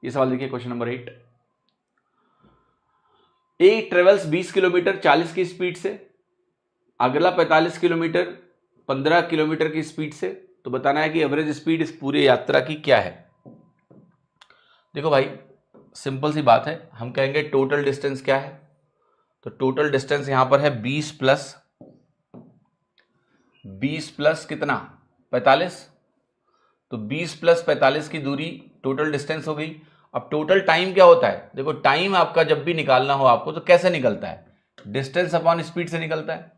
ये सवाल देखिए क्वेश्चन नंबर 8। ए ट्रेवल्स 20 किलोमीटर 40 की स्पीड से, अगला 45 किलोमीटर 15 किलोमीटर की स्पीड से, तो बताना है कि एवरेज स्पीड इस पूरी यात्रा की क्या है। देखो भाई सिंपल सी बात है, हम कहेंगे टोटल डिस्टेंस क्या है, तो टोटल डिस्टेंस यहां पर है 20 प्लस कितना 45, तो 20 प्लस 45 की दूरी टोटल डिस्टेंस हो गई। अब टोटल टाइम क्या होता है, देखो टाइम आपका जब भी निकालना हो आपको तो कैसे निकलता है, डिस्टेंस अपॉन स्पीड से निकलता है।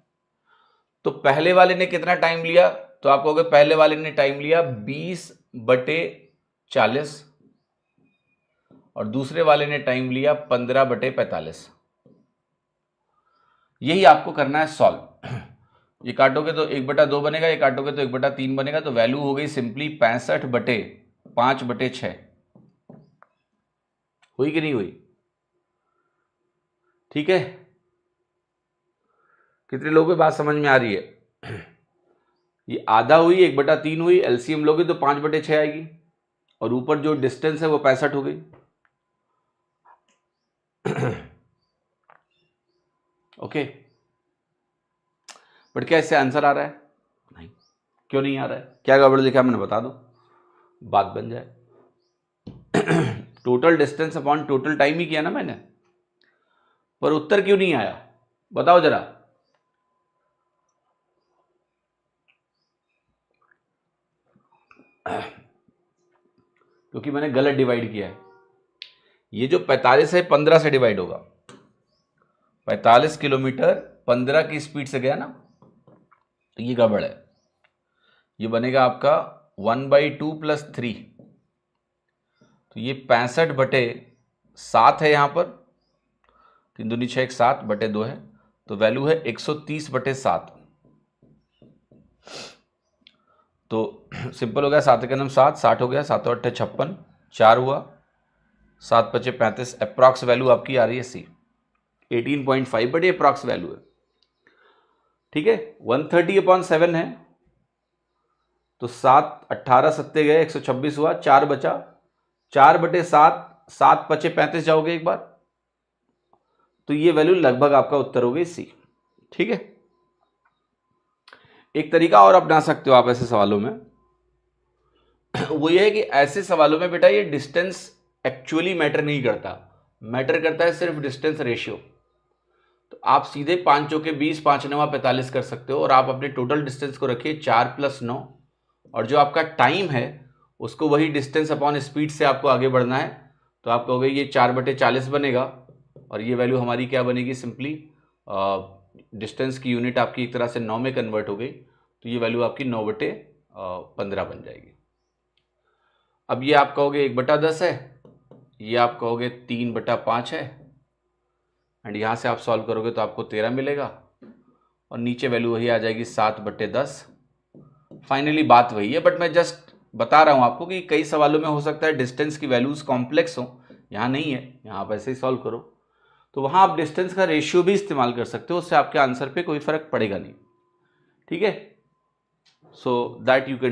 तो पहले वाले ने कितना टाइम लिया, तो आप कहोगे पहले वाले ने टाइम लिया 20/40 और दूसरे वाले ने टाइम लिया 15/45। यही आपको करना है सॉल्व। ये काटोगे तो 1/2 बनेगा, ये काटोगे तो 1/3 बनेगा, तो वैल्यू हो गई सिंपली 65/5/6। हुई कि नहीं हुई? ठीक है, कितने लोगों को बात समझ में आ रही है? ये आधा हुई 1/3 हुई, एलसीएम लोगे तो 5/6 आएगी और ऊपर जो डिस्टेंस है वो 65 हो गई। ओके, बट क्या इससे आंसर आ रहा है? नहीं। क्यों नहीं आ रहा है? क्या गड़बड़ लिखा मैंने बता दो, बात बन जाए। Total distance upon total time ही किया ना मैंने, पर उत्तर क्यों नहीं आया बताओ जरा। क्योंकि मैंने गलत डिवाइड किया है। ये जो 45 है 15 से डिवाइड होगा, 45 किलोमीटर 15 की स्पीड से गया ना, तो ये गड़बड़ है। ये बनेगा आपका 1/2 + 3, तो ये 65/7 है यहां पर, 3 दूनी 6 7/2 है, तो वैल्यू है 130/7। तो सिंपल हो गया, 7 का 7, 60 हो गया, 7 8 56, 4 हुआ, 7 5 35, अप्रॉक्स वैल्यू आपकी आ रही है सी 18.5, बट ये अप्रॉक्स वैल्यू है। ठीक है, 130/7 है, तो 7 18 सत्ते गए 126 हुआ, 4 बचा, 4/7, 7 5 35 जाओगे एक बार, तो ये वैल्यू लगभग आपका उत्तर हो गई सी। ठीक है, एक तरीका और अपना सकते हो आप ऐसे सवालों में, वो ये है कि ऐसे सवालों में बेटा ये डिस्टेंस एक्चुअली मैटर नहीं करता, मैटर करता है सिर्फ डिस्टेंस रेशियो। तो आप सीधे 5 चौके 20, 5 9 45 कर सकते हो, और आप अपने टोटल डिस्टेंस को रखिए 4 + 9, और जो आपका टाइम है उसको वही डिस्टेंस अपॉन स्पीड से आपको आगे बढ़ना है। तो आप कहोगे ये 4/40 बनेगा, और ये वैल्यू हमारी क्या बनेगी, सिंपली डिस्टेंस की यूनिट आपकी एक तरह से 9 में कन्वर्ट हो गई, तो ये वैल्यू आपकी 9/15 बन जाएगी। अब ये आप कहोगे 1/10 है, ये आप कहोगे 3/5 है, एंड यहाँ से आप सॉल्व करोगे तो आपको 13 मिलेगा, और नीचे वैल्यू वही आ जाएगी 7/10। फाइनली बात वही है, बट मैं जस्ट बता रहा हूँ आपको कि कई सवालों में हो सकता है डिस्टेंस की वैल्यूज कॉम्प्लेक्स हो, यहाँ नहीं है, यहाँ आप ऐसे ही सॉल्व करो, तो वहाँ आप डिस्टेंस का रेशियो भी इस्तेमाल कर सकते हो, उससे आपके आंसर पे कोई फर्क पड़ेगा नहीं। ठीक है, सो दैट यू कैन